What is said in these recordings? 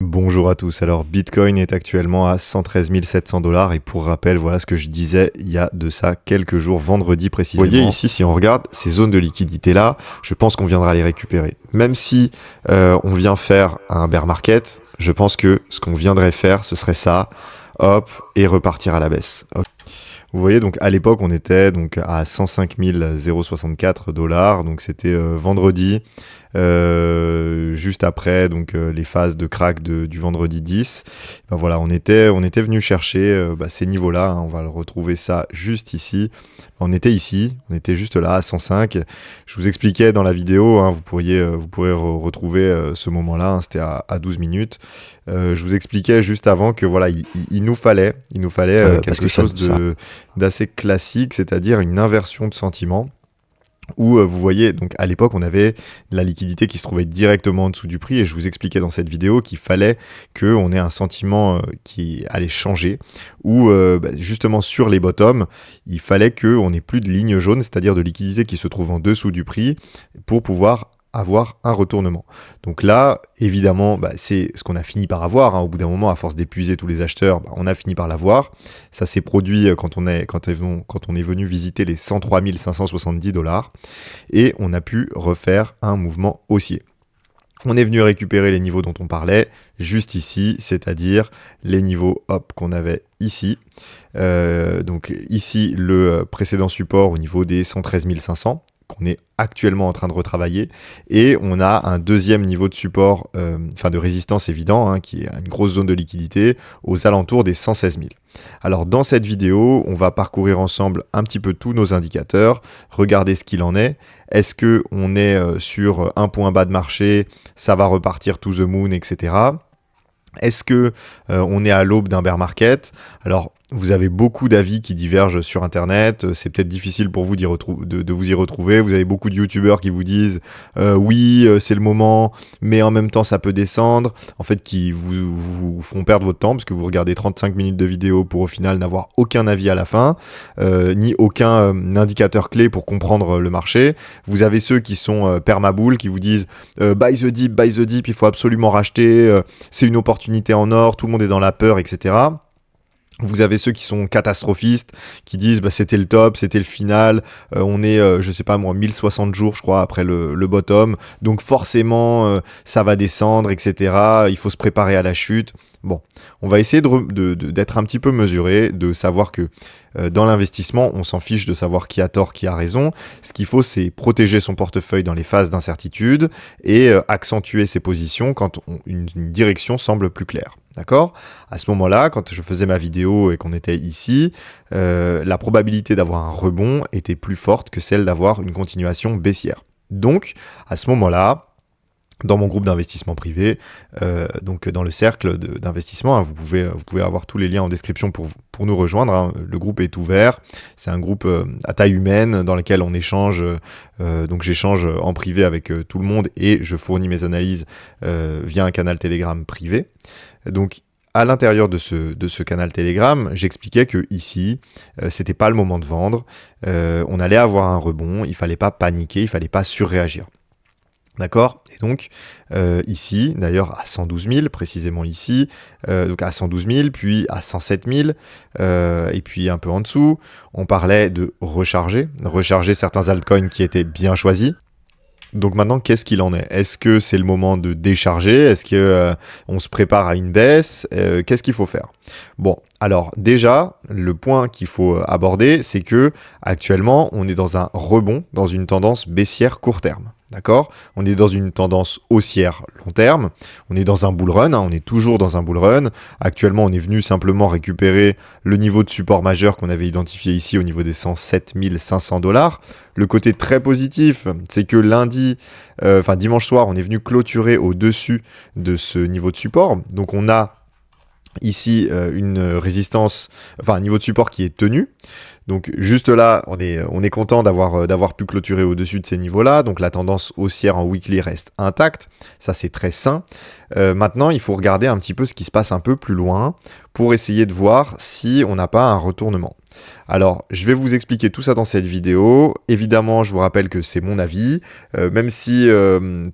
Bonjour à tous, alors Bitcoin est actuellement à 113 700 $ et pour rappel, voilà ce que je disais il y a de ça quelques jours, vendredi précisément. Vous voyez ici, si on regarde ces zones de liquidité là, je pense qu'on viendra les récupérer. Même si on vient faire un bear market, je pense que ce qu'on viendrait faire, ce serait ça, hop, et repartir à la baisse. Hop. Vous voyez, donc à l'époque, on était donc à 105 064 $, donc c'était vendredi, juste après donc les phases de crack du vendredi 10. Ben voilà, on était venu chercher ces niveaux-là, hein, on va le retrouver ça juste ici. On était ici, on était juste là à 105. Je vous expliquais dans la vidéo, hein, vous pourrez retrouver ce moment-là, hein, c'était à 12 minutes. Je vous expliquais juste avant que voilà, il nous fallait quelque chose d'assez classique, c'est-à-dire une inversion de sentiment. Où vous voyez, donc à l'époque, on avait la liquidité qui se trouvait directement en dessous du prix, et je vous expliquais dans cette vidéo qu'il fallait qu'on ait un sentiment qui allait changer, où justement sur les bottoms, il fallait qu'on n'ait plus de ligne jaune, c'est-à-dire de liquidité qui se trouve en dessous du prix, pour pouvoir avoir un retournement. Donc là, évidemment, c'est ce qu'on a fini par avoir, hein. Au bout d'un moment, à force d'épuiser tous les acheteurs, on a fini par l'avoir. Ça s'est produit quand on est venu visiter les 103 570 $, et on a pu refaire un mouvement haussier. On est venu récupérer les niveaux dont on parlait, juste ici, c'est-à-dire les niveaux qu'on avait ici. Donc ici, le précédent support au niveau des 113 500, qu'on est actuellement en train de retravailler, et on a un deuxième niveau de support, de résistance évident, hein, qui est une grosse zone de liquidité aux alentours des 116 000. Alors dans cette vidéo, on va parcourir ensemble un petit peu tous nos indicateurs, regarder ce qu'il en est. Est-ce qu'on est sur un point bas de marché, ça va repartir to the moon, etc. Est-ce que on est à l'aube d'un bear market? Alors, vous avez beaucoup d'avis qui divergent sur Internet. C'est peut-être difficile pour vous de vous y retrouver. Vous avez beaucoup de youtubeurs qui vous disent oui, c'est le moment, mais en même temps, ça peut descendre. En fait, qui vous font perdre votre temps parce que vous regardez 35 minutes de vidéo pour au final n'avoir aucun avis à la fin, ni aucun indicateur clé pour comprendre le marché. Vous avez ceux qui sont permabull, qui vous disent buy the dip, il faut absolument racheter, c'est une opportunité en or, tout le monde est dans la peur, etc. Vous avez ceux qui sont catastrophistes, qui disent c'était le top, c'était le final, on est, 1060 jours, je crois, après le bottom, donc forcément, ça va descendre, etc. Il faut se préparer à la chute. Bon, on va essayer d'être un petit peu mesuré, de savoir que dans l'investissement, on s'en fiche de savoir qui a tort, qui a raison. Ce qu'il faut, c'est protéger son portefeuille dans les phases d'incertitude et accentuer ses positions quand une direction semble plus claire. D'accord ? À ce moment-là, quand je faisais ma vidéo et qu'on était ici, la probabilité d'avoir un rebond était plus forte que celle d'avoir une continuation baissière. Donc, à ce moment-là, dans mon groupe d'investissement privé, donc dans le cercle d'investissement, hein, vous pouvez avoir tous les liens en description pour nous rejoindre, hein. Le groupe est ouvert, c'est un groupe à taille humaine dans lequel on échange, donc j'échange en privé avec tout le monde et je fournis mes analyses via un canal Telegram privé. Donc à l'intérieur de ce canal Telegram, j'expliquais que ici, c'était pas le moment de vendre, on allait avoir un rebond, il fallait pas paniquer, il fallait pas surréagir. D'accord ? Et donc, ici, d'ailleurs, à 112 000, précisément ici, donc à 112 000, puis à 107 000, et puis un peu en dessous, on parlait de recharger certains altcoins qui étaient bien choisis. Donc maintenant, qu'est-ce qu'il en est ? Est-ce que c'est le moment de décharger ? Est-ce que on se prépare à une baisse ? Qu'est-ce qu'il faut faire ? Bon, alors déjà, le point qu'il faut aborder, c'est que actuellement, on est dans un rebond, dans une tendance baissière court terme. D'accord ? On est dans une tendance haussière long terme, on est dans un bull run, hein, on est toujours dans un bull run. Actuellement, on est venu simplement récupérer le niveau de support majeur qu'on avait identifié ici au niveau des 107 500 $. Le côté très positif, c'est que dimanche soir, on est venu clôturer au-dessus de ce niveau de support. Donc on a ici une résistance, un niveau de support qui est tenu. Donc juste là, on est content d'avoir pu clôturer au-dessus de ces niveaux-là. Donc la tendance haussière en weekly reste intacte. Ça, c'est très sain. Maintenant, il faut regarder un petit peu ce qui se passe un peu plus loin pour essayer de voir si on n'a pas un retournement. Alors, je vais vous expliquer tout ça dans cette vidéo. Évidemment, je vous rappelle que c'est mon avis, même si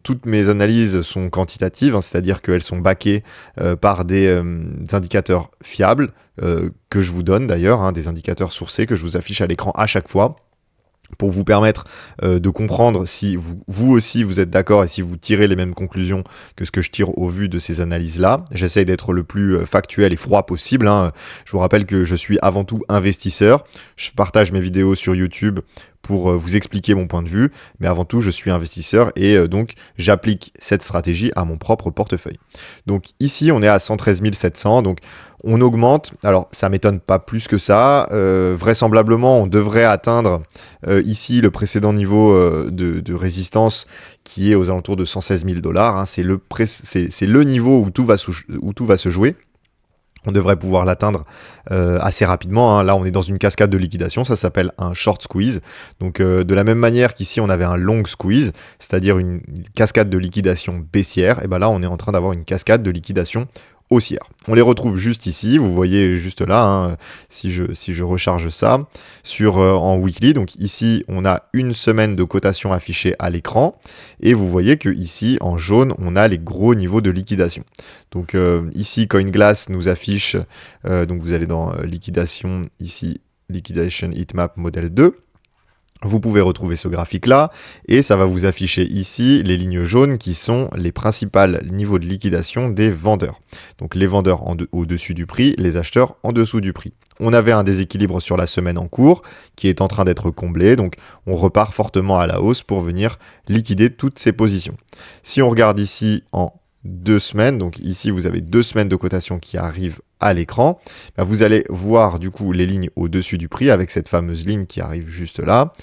toutes mes analyses sont quantitatives, hein, c'est-à-dire qu'elles sont backées par des indicateurs fiables, que je vous donne d'ailleurs, hein, des indicateurs sourcés que je vous affiche à l'écran à chaque fois, pour vous permettre de comprendre si vous aussi vous êtes d'accord et si vous tirez les mêmes conclusions que ce que je tire au vu de ces analyses-là. J'essaye d'être le plus factuel et froid possible, hein. Je vous rappelle que je suis avant tout investisseur. Je partage mes vidéos sur YouTube pour vous expliquer mon point de vue, mais avant tout, je suis investisseur et donc j'applique cette stratégie à mon propre portefeuille. Donc ici, on est à 113 700, donc on augmente. Alors, ça m'étonne pas plus que ça. Vraisemblablement, on devrait atteindre ici le précédent niveau de résistance qui est aux alentours de 116 000 $. Hein. C'est le niveau où tout va se jouer. On devrait pouvoir l'atteindre assez rapidement, hein. Là, on est dans une cascade de liquidation, ça s'appelle un short squeeze. Donc, de la même manière qu'ici, on avait un long squeeze, c'est-à-dire une cascade de liquidation baissière, et ben là, on est en train d'avoir une cascade de liquidation haussière. On les retrouve juste ici, vous voyez juste là, hein, si je recharge ça, en weekly. Donc ici, on a une semaine de cotation affichée à l'écran, et vous voyez que ici, en jaune, on a les gros niveaux de liquidation. Donc ici, CoinGlass nous affiche, donc vous allez dans liquidation, ici, Liquidation Heatmap Model 2. Vous pouvez retrouver ce graphique-là et ça va vous afficher ici les lignes jaunes qui sont les principaux niveaux de liquidation des vendeurs. Donc les vendeurs au-dessus du prix, les acheteurs en dessous du prix. On avait un déséquilibre sur la semaine en cours qui est en train d'être comblé, donc on repart fortement à la hausse pour venir liquider toutes ces positions. Si on regarde ici en 2 semaines, donc ici vous avez 2 semaines de cotation qui arrivent à l'écran, vous allez voir du coup les lignes au-dessus du prix avec cette fameuse ligne qui arrive juste là,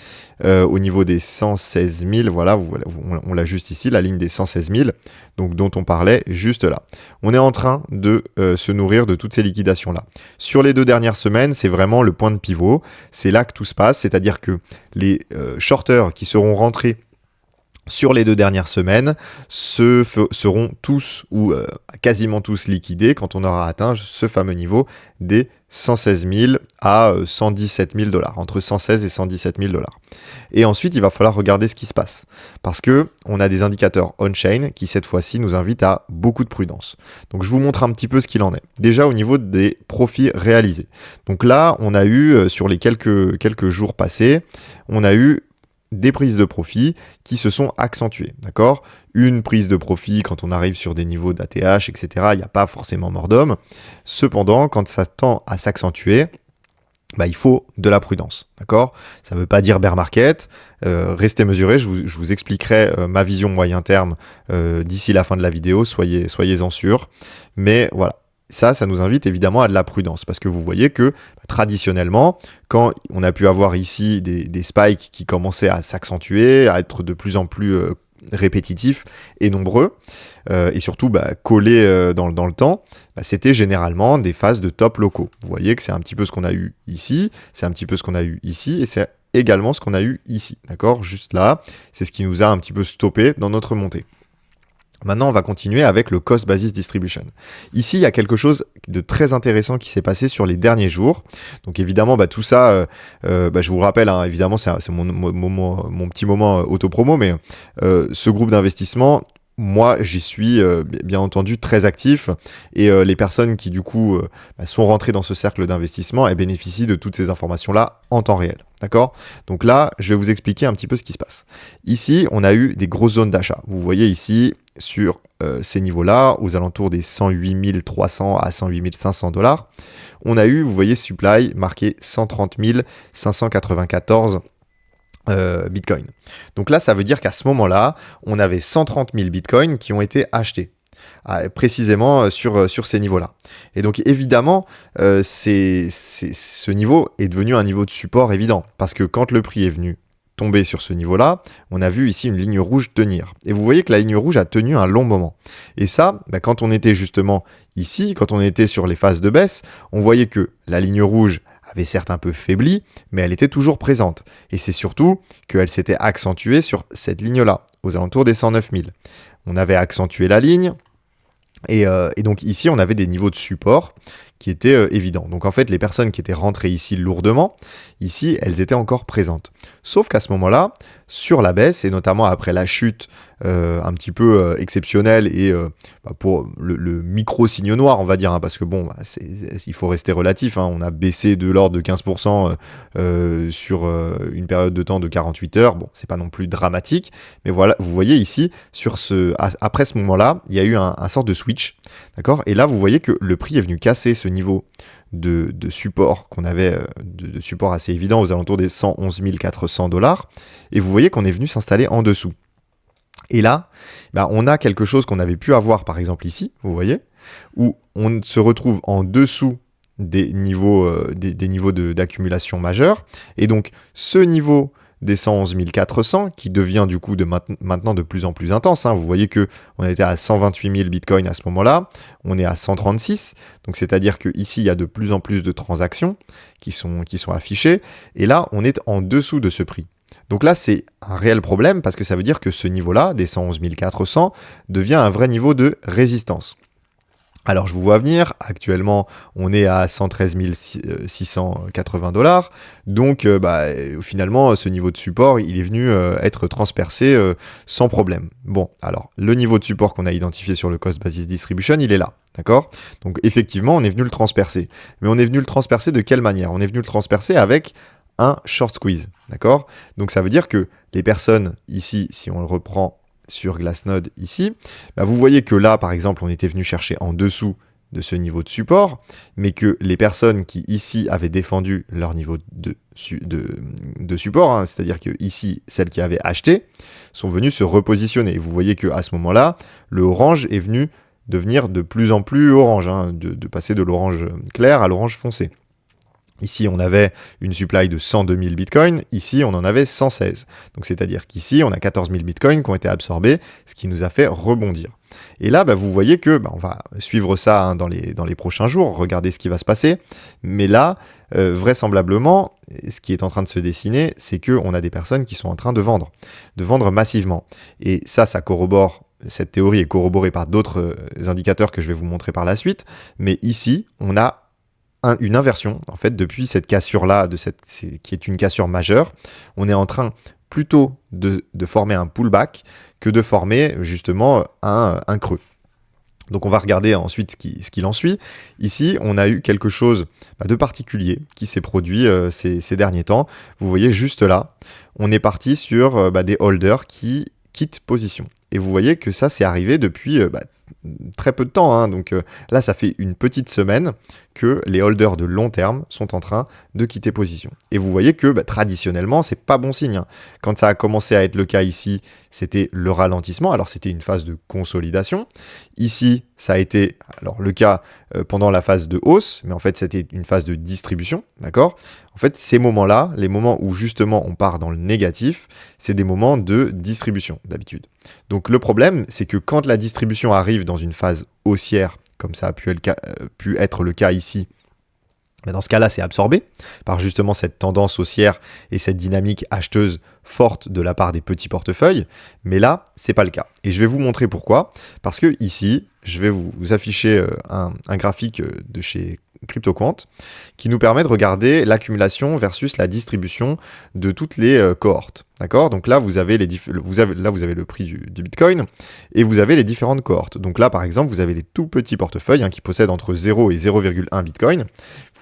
au niveau des 116 000, voilà, on l'a juste ici, la ligne des 116 000, donc dont on parlait juste là. On est en train de se nourrir de toutes ces liquidations-là. Sur les 2 dernières semaines, c'est vraiment le point de pivot, c'est là que tout se passe, c'est-à-dire que les shorters qui seront rentrés sur les 2 dernières semaines, seront tous ou quasiment tous liquidés quand on aura atteint ce fameux niveau des 116 000 à 117 000 $, entre 116 et 117 000 $. Et ensuite, il va falloir regarder ce qui se passe, parce que on a des indicateurs on-chain qui cette fois-ci nous invitent à beaucoup de prudence. Donc je vous montre un petit peu ce qu'il en est. Déjà au niveau des profits réalisés. Donc là, on a eu sur les quelques jours passés, on a eu des prises de profit qui se sont accentuées, d'accord ? Une prise de profit quand on arrive sur des niveaux d'ATH, etc., il n'y a pas forcément mort d'homme. Cependant, quand ça tend à s'accentuer, il faut de la prudence, d'accord ? Ça ne veut pas dire bear market, restez mesurés, je vous expliquerai ma vision moyen terme d'ici la fin de la vidéo, soyez-en sûrs, mais voilà. Ça nous invite évidemment à de la prudence parce que vous voyez que traditionnellement, quand on a pu avoir ici des spikes qui commençaient à s'accentuer, à être de plus en plus répétitifs et nombreux, et surtout collés dans le temps, c'était généralement des phases de top locaux. Vous voyez que c'est un petit peu ce qu'on a eu ici, c'est un petit peu ce qu'on a eu ici, et c'est également ce qu'on a eu ici, d'accord ? Juste là, c'est ce qui nous a un petit peu stoppé dans notre montée. Maintenant, on va continuer avec le Cost Basis Distribution. Ici, il y a quelque chose de très intéressant qui s'est passé sur les derniers jours. Donc évidemment, tout ça, je vous rappelle, hein, évidemment, c'est mon petit moment auto-promo, mais ce groupe d'investissement, moi, j'y suis bien entendu très actif et les personnes qui du coup sont rentrées dans ce cercle d'investissement, elles bénéficient de toutes ces informations-là en temps réel. D'accord ? Donc là, je vais vous expliquer un petit peu ce qui se passe. Ici, on a eu des grosses zones d'achat. Vous voyez ici, sur ces niveaux-là, aux alentours des 108 300 à 108 500 $, on a eu, vous voyez, supply marqué 130 594 Bitcoin. Donc là, ça veut dire qu'à ce moment-là, on avait 130 000 Bitcoin qui ont été achetés. Précisément sur ces niveaux-là. Et donc évidemment, ce niveau est devenu un niveau de support évident, parce que quand le prix est venu tomber sur ce niveau-là, on a vu ici une ligne rouge tenir. Et vous voyez que la ligne rouge a tenu un long moment. Et ça, quand on était justement ici, quand on était sur les phases de baisse, on voyait que la ligne rouge avait certes un peu faibli, mais elle était toujours présente. Et c'est surtout qu'elle s'était accentuée sur cette ligne-là, aux alentours des 109 000. On avait accentué la ligne, Et donc ici, on avait des niveaux de support qui étaient évidents. Donc en fait, les personnes qui étaient rentrées ici lourdement, ici, elles étaient encore présentes. Sauf qu'à ce moment-là, sur la baisse, et notamment après la chute un petit peu exceptionnelle et pour le micro-signe noir, on va dire, hein, parce que bon, il faut rester relatif, hein, on a baissé de l'ordre de 15% sur une période de temps de 48 heures, bon, c'est pas non plus dramatique, mais voilà, vous voyez ici, après ce moment-là, il y a eu un sort de switch, d'accord, et là, vous voyez que le prix est venu casser ce niveau de support qu'on avait, de support assez évident aux alentours des 111 400 $, et vous voyez qu'on est venu s'installer en dessous. Et là, on a quelque chose qu'on avait pu avoir par exemple ici, vous voyez, où on se retrouve en dessous des niveaux, d'accumulation majeure, et donc ce niveau des 111 400 qui devient du coup maintenant de plus en plus intense, hein. Vous voyez qu'on était à 128 000 bitcoins à ce moment-là, on est à 136, donc c'est-à-dire qu'ici il y a de plus en plus de transactions qui sont affichées, et là on est en dessous de ce prix. Donc là, c'est un réel problème parce que ça veut dire que ce niveau-là, des 111 400, devient un vrai niveau de résistance. Alors, je vous vois venir. Actuellement, on est à 113 680 $. Donc, finalement, ce niveau de support, il est venu être transpercé sans problème. Bon, alors, le niveau de support qu'on a identifié sur le Cost Basis Distribution, il est là. D'accord ? Donc, effectivement, on est venu le transpercer. Mais on est venu le transpercer de quelle manière ? On est venu le transpercer avec un short squeeze, d'accord ? Donc ça veut dire que les personnes ici, si on le reprend sur Glassnode ici, vous voyez que là, par exemple, on était venu chercher en dessous de ce niveau de support, mais que les personnes qui ici avaient défendu leur niveau de support, hein, c'est-à-dire que ici, celles qui avaient acheté, sont venues se repositionner. Et vous voyez qu'à ce moment-là, le orange est venu devenir de plus en plus orange, hein, de passer de l'orange clair à l'orange foncé. Ici, on avait une supply de 102 000 bitcoins. Ici, on en avait 116. Donc, c'est-à-dire qu'ici, on a 14 000 bitcoins qui ont été absorbés, ce qui nous a fait rebondir. Et là, vous voyez que on va suivre ça, hein, dans les prochains jours, regarder ce qui va se passer. Mais là, vraisemblablement, ce qui est en train de se dessiner, c'est qu'on a des personnes qui sont en train de vendre massivement. Et ça corrobore. Cette théorie est corroborée par d'autres indicateurs que je vais vous montrer par la suite. Mais ici, on a une inversion, en fait, depuis cette cassure-là, qui est une cassure majeure, on est en train plutôt de former un pullback que de former justement un creux. Donc on va regarder ensuite ce qu'il en suit. Ici, on a eu quelque chose de particulier qui s'est produit ces derniers temps. Vous voyez juste là, on est parti sur des holders qui quittent position. Et vous voyez que ça, c'est arrivé depuis très peu de temps, hein. Donc là, ça fait une petite semaine que les holders de long terme sont en train de quitter position. Et vous voyez que traditionnellement, c'est pas bon signe, hein. Quand ça a commencé à être le cas ici, c'était le ralentissement. Alors c'était une phase de consolidation. Ici, ça a été le cas pendant la phase de hausse, mais en fait, c'était une phase de distribution, d'accord ? En fait, ces moments-là, les moments où justement on part dans le négatif, c'est des moments de distribution d'habitude. Donc le problème, c'est que quand la distribution arrive dans une phase haussière, comme ça a pu être le cas ici, dans ce cas-là, c'est absorbé par justement cette tendance haussière et cette dynamique acheteuse forte de la part des petits portefeuilles. Mais là, c'est pas le cas. Et je vais vous montrer pourquoi. Parce que ici, je vais vous afficher un graphique de chez CryptoQuant qui nous permet de regarder l'accumulation versus la distribution de toutes les cohortes. D'accord ? Donc là, vous avez le prix du Bitcoin et vous avez les différentes cohortes. Donc là, par exemple, vous avez les tout petits portefeuilles, hein, qui possèdent entre 0 et 0,1 Bitcoin.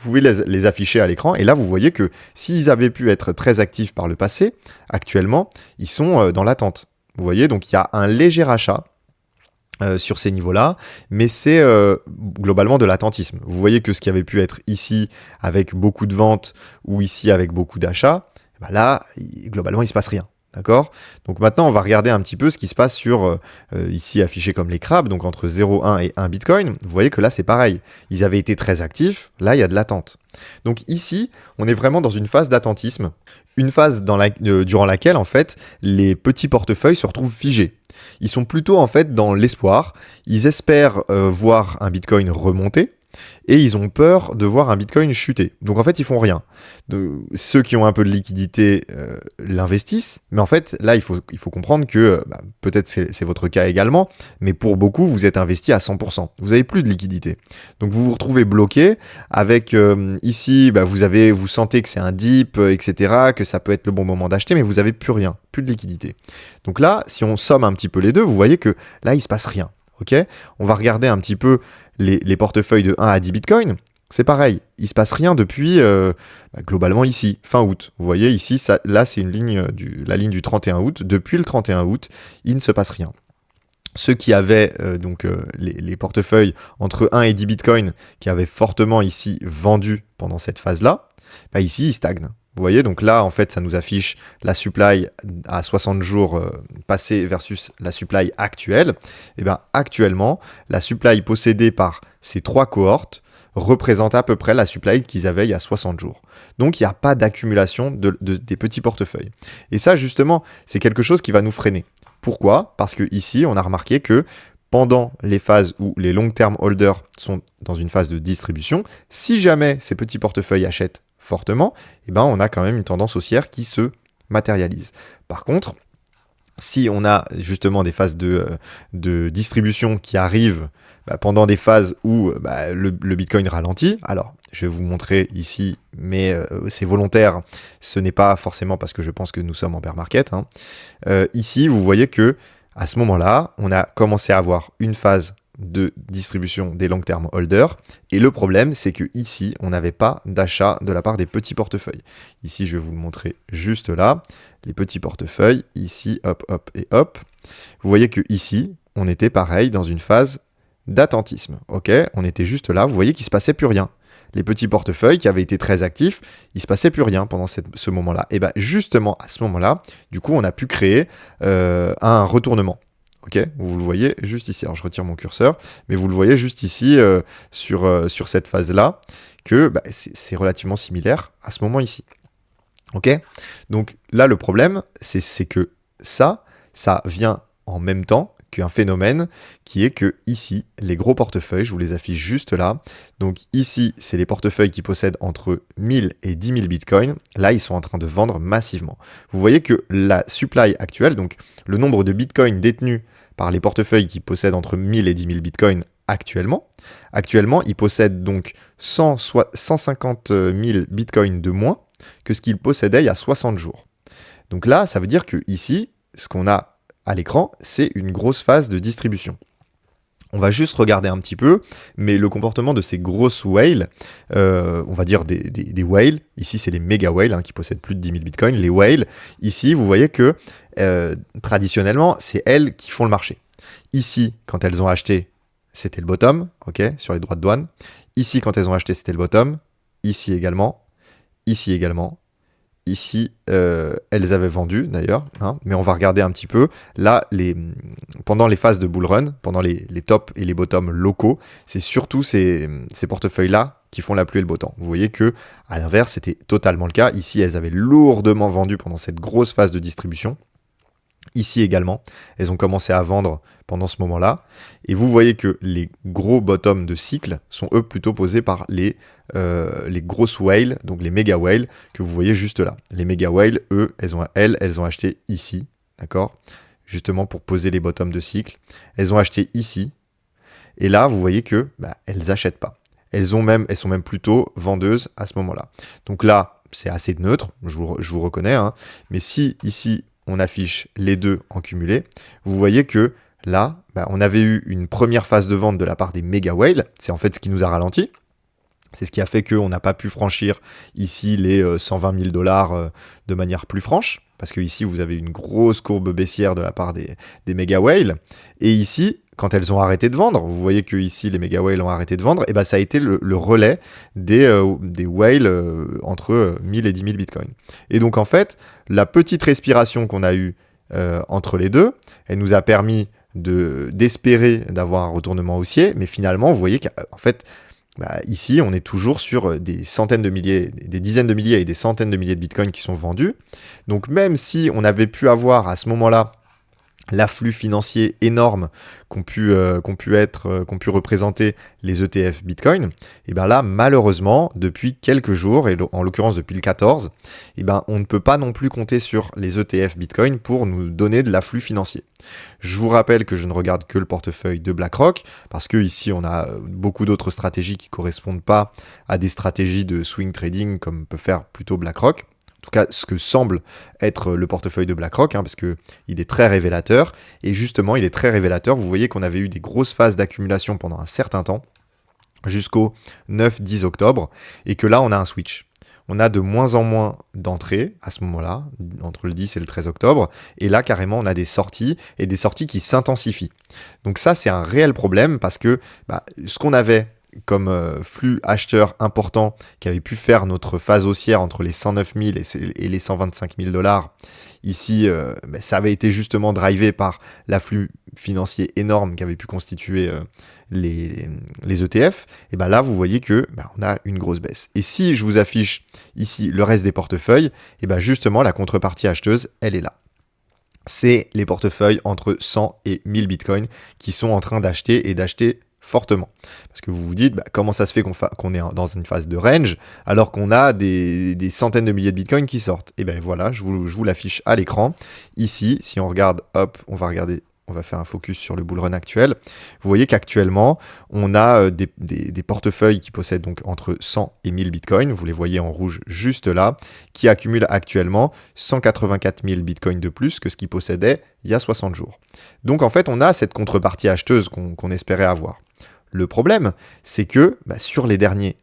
Vous pouvez les afficher à l'écran et là, vous voyez que s'ils avaient pu être très actifs par le passé, actuellement, ils sont dans l'attente. Vous voyez, donc il y a un léger achat sur ces niveaux-là, mais c'est globalement de l'attentisme. Vous voyez que ce qui avait pu être ici avec beaucoup de ventes ou ici avec beaucoup d'achats, là, globalement, il ne se passe rien. D'accord ? Donc maintenant, on va regarder un petit peu ce qui se passe sur, ici affiché comme les crabes, donc entre 0,1 et 1 Bitcoin. Vous voyez que là, c'est pareil. Ils avaient été très actifs, là, il y a de l'attente. Donc ici, on est vraiment dans une phase d'attentisme, une phase durant laquelle, en fait, les petits portefeuilles se retrouvent figés. Ils sont plutôt, en fait, dans l'espoir. Ils espèrent voir un Bitcoin remonter. et ils ont peur de voir un Bitcoin chuter. Donc en fait, ils font rien. Ceux qui ont un peu de liquidité l'investissent, mais en fait, là, il faut comprendre que peut-être c'est votre cas également, mais pour beaucoup, vous êtes investi à 100%. Vous n'avez plus de liquidité. Donc vous vous retrouvez bloqué avec ici, vous sentez que c'est un dip, etc., que ça peut être le bon moment d'acheter, mais vous n'avez plus rien, plus de liquidité. Donc là, si on somme un petit peu les deux, vous voyez que là, il ne se passe rien. Okay, on va regarder un petit peu les portefeuilles de 1 à 10 Bitcoin. C'est pareil, il ne se passe rien depuis globalement ici, fin août. Vous voyez ici, là c'est la ligne du 31 août. Depuis le 31 août, il ne se passe rien. Ceux qui avaient les portefeuilles entre 1 et 10 Bitcoin, qui avaient fortement ici vendu pendant cette phase-là, ici ils stagnent. Vous voyez, donc là, en fait, ça nous affiche la supply à 60 jours passés versus la supply actuelle. Et bien, actuellement, la supply possédée par ces 3 cohortes représente à peu près la supply qu'ils avaient il y a 60 jours. Donc, il n'y a pas d'accumulation des petits portefeuilles. Et ça, justement, c'est quelque chose qui va nous freiner. Pourquoi ? Parce que ici, on a remarqué que pendant les phases où les long-term holders sont dans une phase de distribution, si jamais ces petits portefeuilles achètent fortement, on a quand même une tendance haussière qui se matérialise. Par contre, si on a justement des phases de distribution qui arrivent pendant des phases où le Bitcoin ralentit, alors je vais vous montrer ici, mais c'est volontaire, ce n'est pas forcément parce que je pense que nous sommes en bear market. Ici, vous voyez que à ce moment-là, on a commencé à avoir une phase de distribution des long-term holders. Et le problème, c'est que ici, on n'avait pas d'achat de la part des petits portefeuilles. Ici, je vais vous le montrer juste là. Les petits portefeuilles, ici, hop, hop et hop. Vous voyez que ici, on était pareil dans une phase d'attentisme. Ok, on était juste là. Vous voyez qu'il ne se passait plus rien. Les petits portefeuilles qui avaient été très actifs, il ne se passait plus rien pendant ce moment-là. Et bien justement, à ce moment-là, du coup, on a pu créer un retournement. Ok, vous le voyez juste ici. Alors je retire mon curseur, mais vous le voyez juste ici sur cette phase-là, que c'est relativement similaire à ce moment ici. Ok, donc là le problème, c'est que ça vient en même temps qu'un phénomène qui est que ici, les gros portefeuilles, je vous les affiche juste là. Donc ici, c'est les portefeuilles qui possèdent entre 1000 et 10 000 bitcoins. Là, ils sont en train de vendre massivement. Vous voyez que la supply actuelle, donc le nombre de bitcoins détenus par les portefeuilles qui possèdent entre 1000 et 10 000 bitcoins actuellement, ils possèdent donc 150 000 bitcoins de moins que ce qu'ils possédaient il y a 60 jours. Donc là, ça veut dire que ici, ce qu'on a à l'écran, c'est une grosse phase de distribution. On va juste regarder un petit peu, mais le comportement de ces grosses whales, on va dire des whales, ici c'est les méga whales qui possèdent plus de 10 000 bitcoins, les whales, ici vous voyez que traditionnellement c'est elles qui font le marché. Ici, quand elles ont acheté, c'était le bottom, ok, sur les droits de douane. Ici, quand elles ont acheté, c'était le bottom. Ici également. Ici également. Ici, elles avaient vendu d'ailleurs, mais on va regarder un petit peu. Là, pendant les phases de bull run, pendant les tops et les bottoms locaux, c'est surtout ces portefeuilles-là qui font la pluie et le beau temps. Vous voyez que, à l'inverse, c'était totalement le cas. Ici, elles avaient lourdement vendu pendant cette grosse phase de distribution. Ici également, elles ont commencé à vendre pendant ce moment-là. Et vous voyez que les gros bottoms de cycle sont eux plutôt posés par les grosses whales, donc les méga whales que vous voyez juste là. Les méga whales, eux, elles ont acheté ici, d'accord ? Justement pour poser les bottoms de cycle. Elles ont acheté ici. Et là, vous voyez que elles n'achètent pas. Elles sont même plutôt vendeuses à ce moment-là. Donc là, c'est assez neutre, je vous reconnais. Mais si ici, on affiche les deux en cumulé, vous voyez que là, on avait eu une première phase de vente de la part des méga whales. C'est en fait ce qui nous a ralenti. C'est ce qui a fait qu'on n'a pas pu franchir ici les 120 000 $ de manière plus franche. Parce que ici, vous avez une grosse courbe baissière de la part des méga whales. Et ici, quand elles ont arrêté de vendre, vous voyez que ici, les méga whales ont arrêté de vendre, et ça a été le relais des whales entre 1000 et 10 000 bitcoins. Et donc, en fait, la petite respiration qu'on a eue entre les deux, elle nous a permis d'espérer d'avoir un retournement haussier, mais finalement, vous voyez qu'en fait, ici, on est toujours sur des centaines de milliers, des dizaines de milliers et des centaines de milliers de bitcoins qui sont vendus. Donc, même si on avait pu avoir à ce moment-là l'afflux financier énorme qu'ont pu représenter les ETF Bitcoin, et bien là, malheureusement, depuis quelques jours, et en l'occurrence depuis le 14, et ben on ne peut pas non plus compter sur les ETF Bitcoin pour nous donner de l'afflux financier. Je vous rappelle que je ne regarde que le portefeuille de BlackRock, parce que ici on a beaucoup d'autres stratégies qui ne correspondent pas à des stratégies de swing trading comme peut faire plutôt BlackRock. En tout cas, ce que semble être le portefeuille de BlackRock, parce qu'il est très révélateur. Et justement, il est très révélateur. Vous voyez qu'on avait eu des grosses phases d'accumulation pendant un certain temps, jusqu'au 9-10 octobre, et que là, on a un switch. On a de moins en moins d'entrées à ce moment-là, entre le 10 et le 13 octobre, et là, carrément, on a des sorties, et des sorties qui s'intensifient. Donc ça, c'est un réel problème, parce que ce qu'on avait comme flux acheteur important qui avait pu faire notre phase haussière entre les 109 000 et les 125 000 dollars. Ici, ça avait été justement drivé par l'afflux financier énorme qui avait pu constituer les ETF. Et bien là, vous voyez que on a une grosse baisse. Et si je vous affiche ici le reste des portefeuilles, et bien justement, la contrepartie acheteuse, elle est là. C'est les portefeuilles entre 100 et 1000 bitcoins qui sont en train d'acheter et d'acheter fortement. Parce que vous vous dites, comment ça se fait qu'on est dans une phase de range alors qu'on a des centaines de milliers de bitcoins qui sortent. Et bien voilà, je vous l'affiche à l'écran. Ici, si on regarde, hop, on va faire un focus sur le bull run actuel. Vous voyez qu'actuellement, on a des portefeuilles qui possèdent donc entre 100 et 1000 bitcoins. Vous les voyez en rouge juste là, qui accumulent actuellement 184 000 bitcoins de plus que ce qu'ils possédaient il y a 60 jours. Donc en fait, on a cette contrepartie acheteuse qu'on espérait avoir. Le problème, c'est que sur les derniers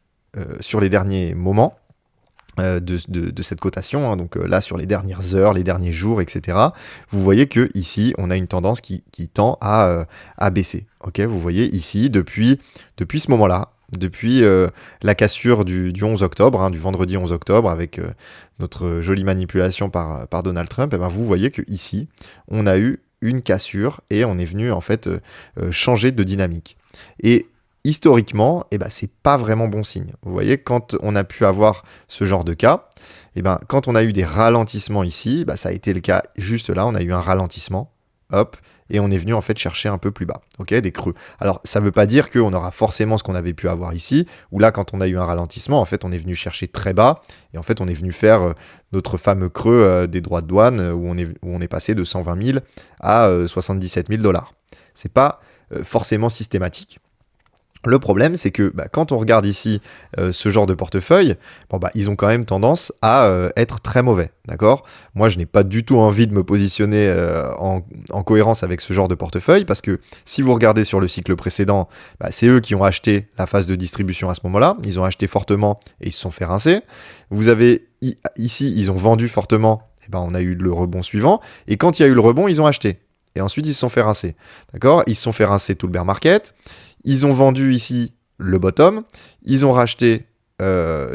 moments de cette cotation, donc là sur les dernières heures, les derniers jours, etc., vous voyez que ici on a une tendance qui tend à baisser. Ok, vous voyez ici depuis ce moment-là, depuis la cassure du 11 octobre, du vendredi 11 octobre, avec notre jolie manipulation par Donald Trump, et vous voyez que ici on a eu une cassure et on est venu en fait changer de dynamique. Et historiquement, c'est pas vraiment bon signe. Vous voyez, quand on a pu avoir ce genre de cas, quand on a eu des ralentissements ici, ça a été le cas juste là, on a eu un ralentissement, hop, et on est venu en fait chercher un peu plus bas, ok, des creux. Alors ça veut pas dire qu'on aura forcément ce qu'on avait pu avoir ici, où là quand on a eu un ralentissement, en fait on est venu chercher très bas, et en fait on est venu faire notre fameux creux des droits de douane, où on est passé de 120 000 à 77 000 dollars. C'est pas forcément systématique. Le problème, c'est que quand on regarde ici ce genre de portefeuille, ils ont quand même tendance à être très mauvais, d'accord ? Moi, je n'ai pas du tout envie de me positionner en cohérence avec ce genre de portefeuille, parce que si vous regardez sur le cycle précédent, c'est eux qui ont acheté la phase de distribution à ce moment-là, ils ont acheté fortement et ils se sont fait rincer. Vous avez ici, ils ont vendu fortement, et on a eu le rebond suivant, et quand il y a eu le rebond, ils ont acheté. Et ensuite, ils se sont fait rincer, d'accord ? Ils se sont fait rincer tout le bear market. Ils ont vendu ici le bottom, ils ont racheté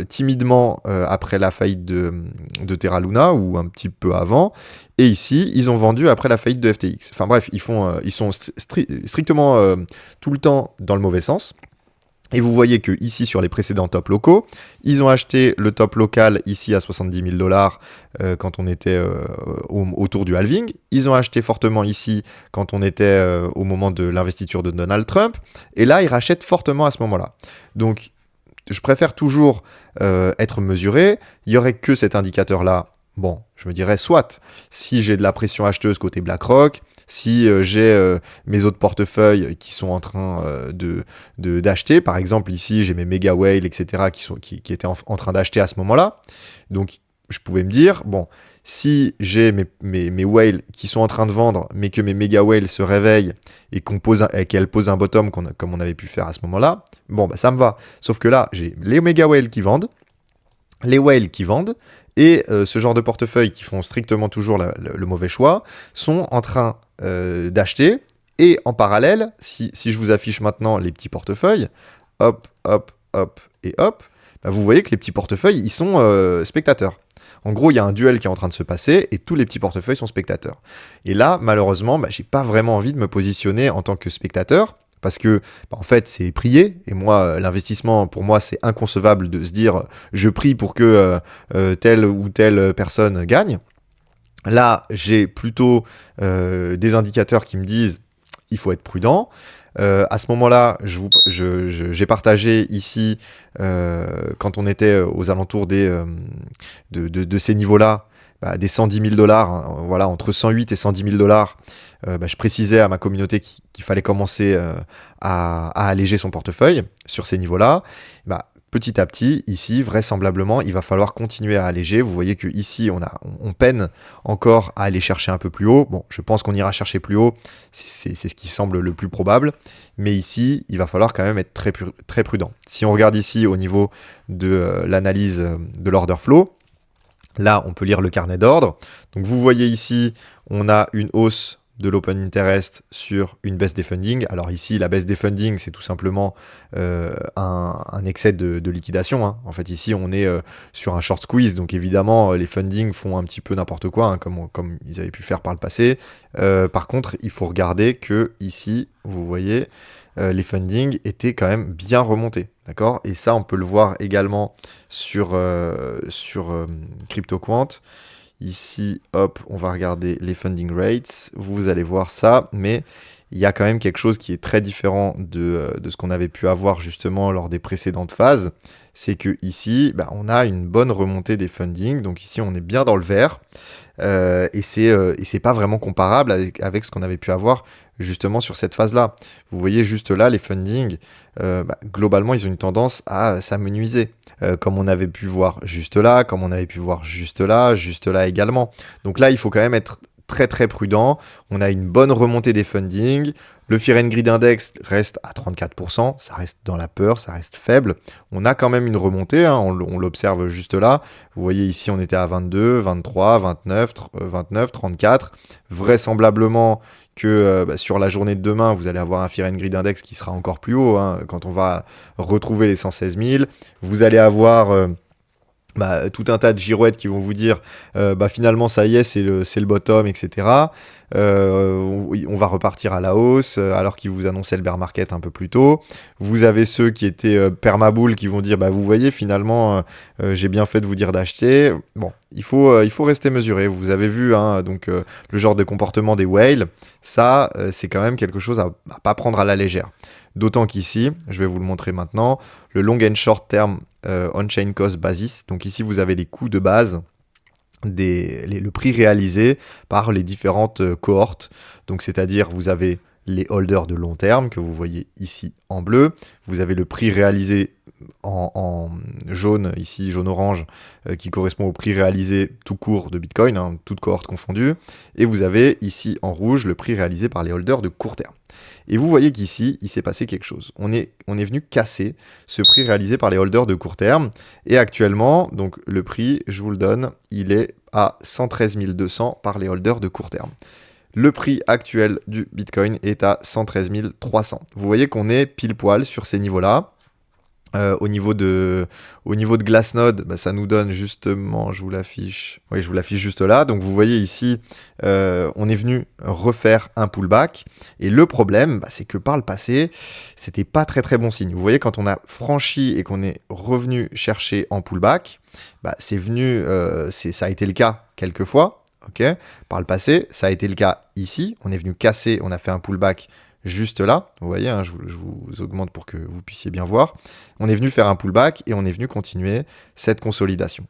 timidement après la faillite de Terra Luna ou un petit peu avant, et ici ils ont vendu après la faillite de FTX. Enfin bref, ils sont strictement tout le temps dans le mauvais sens. Et vous voyez que ici sur les précédents tops locaux, ils ont acheté le top local ici à 70 000 dollars quand on était autour du halving. Ils ont acheté fortement ici quand on était au moment de l'investiture de Donald Trump. Et là, ils rachètent fortement à ce moment-là. Donc, je préfère toujours être mesuré. Il n'y aurait que cet indicateur-là. Bon, je me dirais soit si j'ai de la pression acheteuse côté BlackRock, si j'ai mes autres portefeuilles qui sont en train d'acheter, par exemple ici j'ai mes Mega Whale, etc., qui étaient en train d'acheter à ce moment-là, donc je pouvais me dire, bon, si j'ai mes whales qui sont en train de vendre, mais que mes Mega Whales se réveillent et qu'elles posent un bottom comme on avait pu faire à ce moment-là, bon, ça me va. Sauf que là, j'ai les Mega Whales qui vendent, les whales qui vendent, et ce genre de portefeuilles qui font strictement toujours le mauvais choix sont en train d'acheter. Et en parallèle, si je vous affiche maintenant les petits portefeuilles, hop, hop, hop et hop, vous voyez que les petits portefeuilles, ils sont spectateurs. En gros, il y a un duel qui est en train de se passer et tous les petits portefeuilles sont spectateurs. Et là, malheureusement, j'ai pas vraiment envie de me positionner en tant que spectateur, parce que en fait c'est prier, et moi l'investissement pour moi c'est inconcevable de se dire je prie pour que telle ou telle personne gagne. Là, j'ai plutôt des indicateurs qui me disent il faut être prudent. À ce moment-là, j'ai partagé ici, quand on était aux alentours de ces niveaux-là, des 110 000 dollars, hein, voilà, entre 108 et 110 000 dollars, je précisais à ma communauté qu'il fallait commencer à alléger son portefeuille sur ces niveaux-là. Petit à petit, ici, vraisemblablement, il va falloir continuer à alléger. Vous voyez que ici, on peine encore à aller chercher un peu plus haut. Bon, je pense qu'on ira chercher plus haut. C'est ce qui semble le plus probable. Mais ici, il va falloir quand même être très prudent. Si on regarde ici au niveau de l'analyse de l'order flow, là, on peut lire le carnet d'ordre. Donc, vous voyez ici, on a une hausse de l'open interest sur une baisse des funding. Alors ici, la baisse des funding, c'est tout simplement un excès de liquidation, hein. En fait, ici, on est sur un short squeeze. Donc évidemment, les funding font un petit peu n'importe quoi, hein, comme ils avaient pu faire par le passé. Par contre, il faut regarder que ici, vous voyez, les funding étaient quand même bien remontés. D'accord ? Et ça, on peut le voir également sur CryptoQuant. Ici, hop, on va regarder les funding rates. Vous allez voir ça, mais il y a quand même quelque chose qui est très différent de ce qu'on avait pu avoir justement lors des précédentes phases. C'est que ici, on a une bonne remontée des funding. Donc ici, on est bien dans le vert. Et c'est pas vraiment comparable avec ce qu'on avait pu avoir justement sur cette phase-là. Vous voyez juste là, les funding, globalement, ils ont une tendance à s'amenuiser. Comme on avait pu voir juste là, comme on avait pu voir juste là également. Donc là, il faut quand même être très très prudent. On a une bonne remontée des funding. Le Fear and Greed Index reste à 34%. Ça reste dans la peur, ça reste faible. On a quand même une remontée, hein, on l'observe juste là. Vous voyez ici, on était à 22, 23, 29, 34. Vraisemblablement que sur la journée de demain, vous allez avoir un Fear and Greed Index qui sera encore plus haut, hein, quand on va retrouver les 116 000. Vous allez avoir tout un tas de girouettes qui vont vous dire finalement ça y est, c'est le bottom, etc. On va repartir à la hausse alors qu'ils vous annonçaient le bear market un peu plus tôt. Vous avez ceux qui étaient permabull qui vont dire vous voyez finalement j'ai bien fait de vous dire d'acheter. Bon, il faut rester mesuré. Vous avez vu donc le genre de comportement des whales, ça c'est quand même quelque chose à pas prendre à la légère. D'autant qu'ici, je vais vous le montrer maintenant, le long and short term on-chain cost basis. Donc ici, vous avez les coûts de base, le prix réalisé par les différentes cohortes. Donc c'est-à-dire, vous avez les holders de long terme que vous voyez ici en bleu. Vous avez le prix réalisé en jaune, ici jaune-orange, qui correspond au prix réalisé tout court de Bitcoin, hein, toute cohorte confondue. Et vous avez ici en rouge le prix réalisé par les holders de court terme. Et vous voyez qu'ici, il s'est passé quelque chose. On est venu casser ce prix réalisé par les holders de court terme. Et actuellement, donc le prix, je vous le donne, il est à 113 200 par les holders de court terme. Le prix actuel du Bitcoin est à 113 300. Vous voyez qu'on est pile poil sur ces niveaux-là. Au niveau de Glassnode, ça nous donne justement, je vous l'affiche juste là. Donc vous voyez ici, on est venu refaire un pullback. Et le problème, c'est que par le passé, c'était pas très très bon signe. Vous voyez, quand on a franchi et qu'on est revenu chercher en pullback, c'est venu, ça a été le cas quelques fois. Okay, par le passé, ça a été le cas ici. On est venu casser, on a fait un pullback juste là. Vous voyez, hein, je vous augmente pour que vous puissiez bien voir. On est venu faire un pullback et on est venu continuer cette consolidation.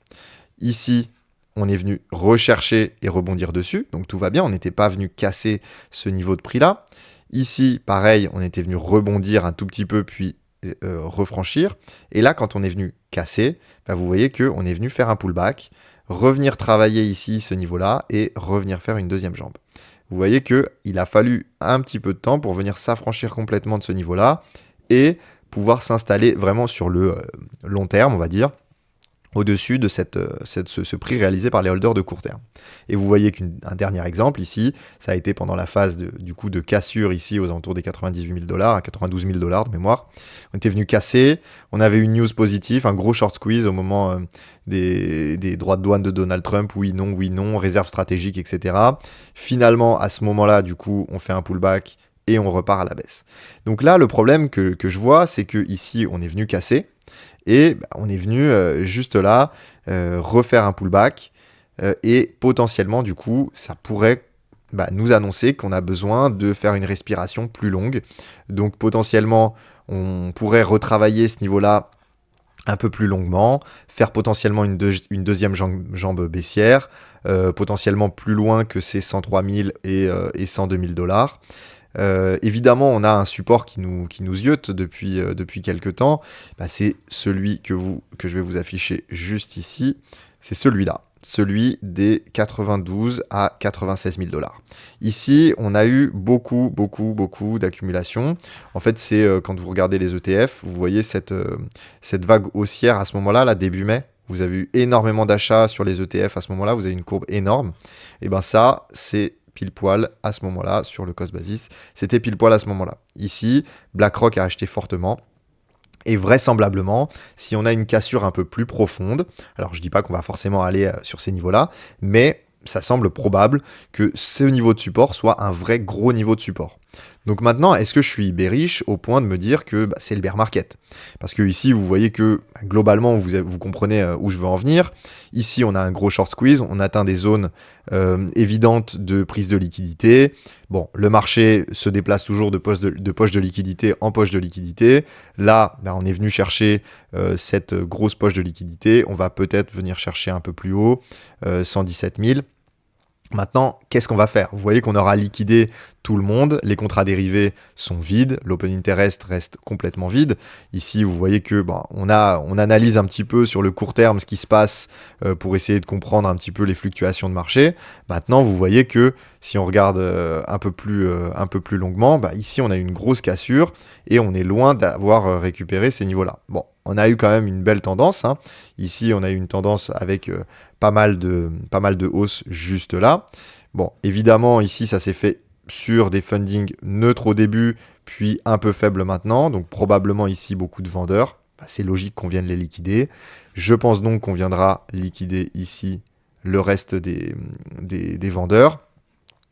Ici, on est venu rechercher et rebondir dessus. Donc tout va bien, on n'était pas venu casser ce niveau de prix-là. Ici, pareil, on était venu rebondir un tout petit peu, puis refranchir. Et là, quand on est venu casser, vous voyez qu'on est venu faire un pullback, revenir travailler ici ce niveau-là et revenir faire une deuxième jambe. Vous voyez qu'il a fallu un petit peu de temps pour venir s'affranchir complètement de ce niveau-là et pouvoir s'installer vraiment sur le long terme, on va dire, au-dessus de ce prix réalisé par les holders de court terme. Et vous voyez qu'un dernier exemple ici, ça a été pendant la phase de cassure ici aux alentours des 98 000 dollars, à 92 000 dollars de mémoire. On était venu casser, on avait une news positive, un gros short squeeze au moment des droits de douane de Donald Trump, oui, non, réserve stratégique, etc. Finalement, à ce moment-là, du coup, on fait un pullback et on repart à la baisse. Donc là, le problème que je vois, c'est que ici, on est venu casser. Et on est venu juste là refaire un pullback, et potentiellement, du coup, ça pourrait nous annoncer qu'on a besoin de faire une respiration plus longue. Donc potentiellement, on pourrait retravailler ce niveau-là un peu plus longuement, faire potentiellement une deuxième jambe baissière, potentiellement plus loin que ces 103 000 et 102 000 dollars. Évidemment, on a un support qui nous ziote depuis quelques temps. C'est celui que je vais vous afficher juste ici. C'est celui-là, celui des 92 à 96 000 dollars. Ici, on a eu beaucoup d'accumulation. En fait, c'est quand vous regardez les ETF, vous voyez cette vague haussière à ce moment-là, là, début mai. Vous avez eu énormément d'achats sur les ETF à ce moment-là, vous avez une courbe énorme. Et ça, c'est pile poil à ce moment-là sur le cost basis. C'était pile poil à ce moment-là. Ici, BlackRock a acheté fortement. Et vraisemblablement, si on a une cassure un peu plus profonde, alors je dis pas qu'on va forcément aller sur ces niveaux-là, mais ça semble probable que ce niveau de support soit un vrai gros niveau de support. Donc maintenant, est-ce que je suis bearish au point de me dire que c'est le bear market? Parce que ici, vous voyez que globalement, vous comprenez où je veux en venir. Ici, on a un gros short squeeze, on atteint des zones évidentes de prise de liquidité. Bon, le marché se déplace toujours de poche de liquidité en poche de liquidité. Là, on est venu chercher cette grosse poche de liquidité. On va peut-être venir chercher un peu plus haut, 117 000. Maintenant, qu'est-ce qu'on va faire? Vous voyez qu'on aura liquidé tout le monde, les contrats dérivés sont vides, l'open interest reste complètement vide. Ici, vous voyez que on analyse un petit peu sur le court terme ce qui se passe pour essayer de comprendre un petit peu les fluctuations de marché. Maintenant, vous voyez que si on regarde un peu plus longuement, ici on a une grosse cassure et on est loin d'avoir récupéré ces niveaux-là. Bon, on a eu quand même une belle tendance. Ici, on a eu une tendance avec pas mal de hausses juste là. Bon, évidemment, ici, ça s'est fait sur des fundings neutres au début, puis un peu faibles maintenant. Donc probablement ici, beaucoup de vendeurs. C'est logique qu'on vienne les liquider. Je pense donc qu'on viendra liquider ici le reste des vendeurs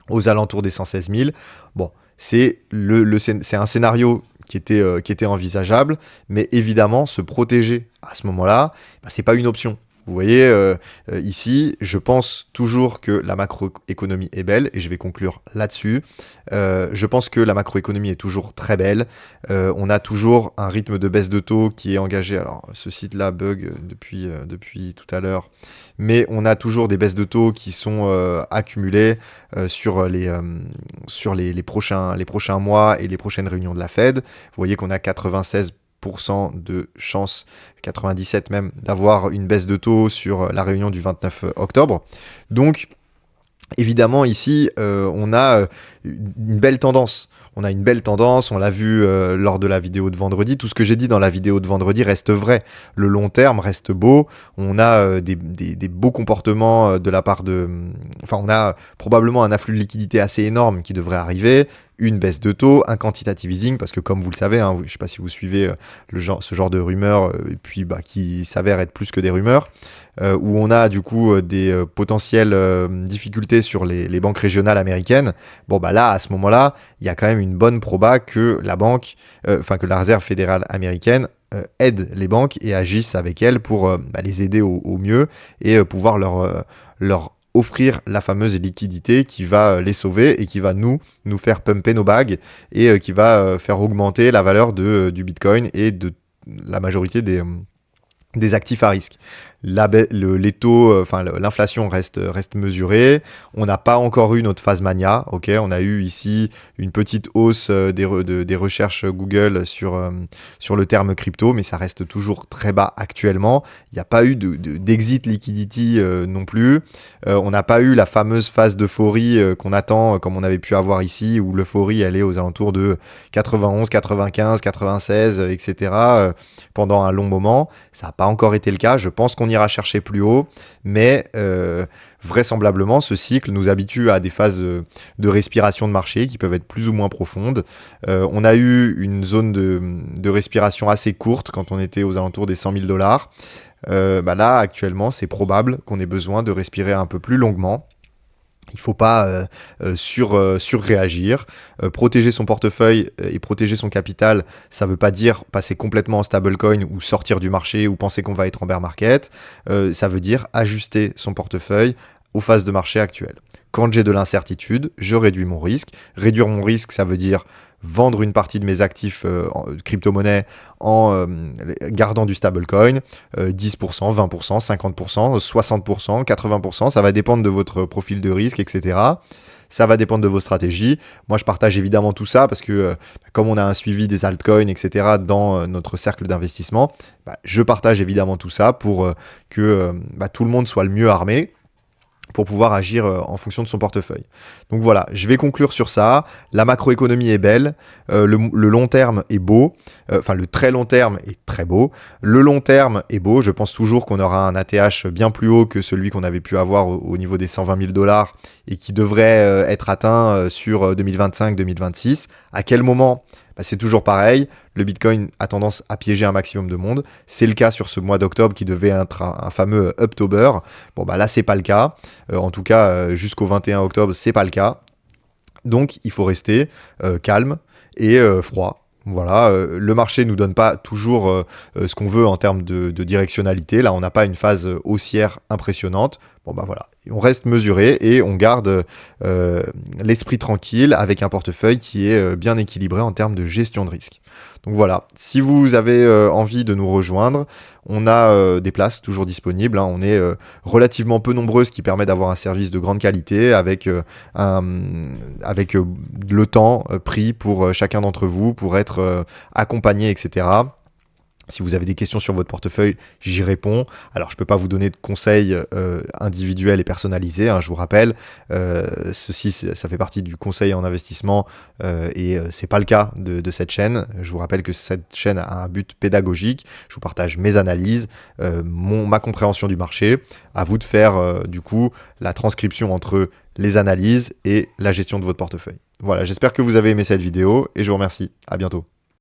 aux alentours des 116 000. Bon, c'est un scénario qui était envisageable, mais évidemment, se protéger à ce moment-là, c'est pas une option. Vous voyez, ici, je pense toujours que la macroéconomie est belle, et je vais conclure là-dessus. Je pense que la macroéconomie est toujours très belle. On a toujours un rythme de baisse de taux qui est engagé. Alors, ce site-là bug depuis tout à l'heure, mais on a toujours des baisses de taux qui sont accumulées sur les prochains mois et les prochaines réunions de la Fed. Vous voyez qu'on a 96% de chance, 97 même, d'avoir une baisse de taux sur la réunion du 29 octobre. Donc, évidemment, ici, on a une belle tendance. On a une belle tendance, on l'a vu lors de la vidéo de vendredi. Tout ce que j'ai dit dans la vidéo de vendredi reste vrai. Le long terme reste beau. On a des beaux comportements de la part de... Enfin, on a probablement un afflux de liquidité assez énorme qui devrait arriver. Une baisse de taux, un quantitative easing, parce que comme vous le savez, je ne sais pas si vous suivez ce genre de rumeurs, et puis qui s'avère être plus que des rumeurs, où on a du coup des potentielles difficultés sur les banques régionales américaines. Bon, là, à ce moment-là, il y a quand même une bonne proba que que la Réserve fédérale américaine aide les banques et agisse avec elles pour les aider au mieux et pouvoir leur offrir la fameuse liquidité qui va les sauver et qui va nous faire pumper nos bagues et qui va faire augmenter la valeur du Bitcoin et de la majorité des actifs à risque. Les taux, l'inflation reste mesurée. On n'a pas encore eu notre phase mania. Ok, on a eu ici une petite hausse des recherches Google sur le terme crypto, mais ça reste toujours très bas actuellement. Il n'y a pas eu d'exit liquidity non plus. On n'a pas eu la fameuse phase d'euphorie qu'on attend, comme on avait pu avoir ici, où l'euphorie elle est aux alentours de 91, 95, 96, etc. Pendant un long moment. Ça n'a pas encore été le cas. Je pense qu'on ira chercher plus haut, mais vraisemblablement, ce cycle nous habitue à des phases de respiration de marché qui peuvent être plus ou moins profondes. On a eu une zone de respiration assez courte quand on était aux alentours des 100 000 dollars. Là, actuellement, c'est probable qu'on ait besoin de respirer un peu plus longuement. Il ne faut pas surréagir. Protéger son portefeuille et protéger son capital, ça ne veut pas dire passer complètement en stablecoin ou sortir du marché ou penser qu'on va être en bear market. Ça veut dire ajuster son portefeuille aux phases de marché actuelles. Quand j'ai de l'incertitude, je réduis mon risque. Réduire mon risque, ça veut dire vendre une partie de mes actifs crypto-monnaies en gardant du stablecoin, 10%, 20%, 50%, 60%, 80%, ça va dépendre de votre profil de risque, etc. Ça va dépendre de vos stratégies. Moi, je partage évidemment tout ça parce que comme on a un suivi des altcoins, etc. dans notre cercle d'investissement, je partage évidemment tout ça pour que tout le monde soit le mieux armé pour pouvoir agir en fonction de son portefeuille. Donc voilà, je vais conclure sur ça. La macroéconomie est belle, le long terme est beau, le très long terme est très beau. Le long terme est beau, je pense toujours qu'on aura un ATH bien plus haut que celui qu'on avait pu avoir au niveau des 120 000 $ et qui devrait être atteint sur 2025-2026. À quel moment ? C'est toujours pareil, le Bitcoin a tendance à piéger un maximum de monde. C'est le cas sur ce mois d'octobre qui devait être un fameux Uptober. Là, c'est pas le cas. En tout cas, jusqu'au 21 octobre, c'est pas le cas. Donc, il faut rester calme et froid. Voilà, le marché nous donne pas toujours ce qu'on veut en termes de directionnalité. Là, on n'a pas une phase haussière impressionnante. Voilà, on reste mesuré et on garde l'esprit tranquille avec un portefeuille qui est bien équilibré en termes de gestion de risque. Donc voilà, si vous avez envie de nous rejoindre, on a des places toujours disponibles. On est relativement peu nombreux, ce qui permet d'avoir un service de grande qualité avec le temps pris pour chacun d'entre vous pour être accompagné, etc. Si vous avez des questions sur votre portefeuille, j'y réponds. Alors, je ne peux pas vous donner de conseils individuels et personnalisés, je vous rappelle. Ceci, ça fait partie du conseil en investissement et ce n'est pas le cas de cette chaîne. Je vous rappelle que cette chaîne a un but pédagogique. Je vous partage mes analyses, ma compréhension du marché. À vous de faire, du coup, la transcription entre les analyses et la gestion de votre portefeuille. Voilà, j'espère que vous avez aimé cette vidéo et je vous remercie. À bientôt.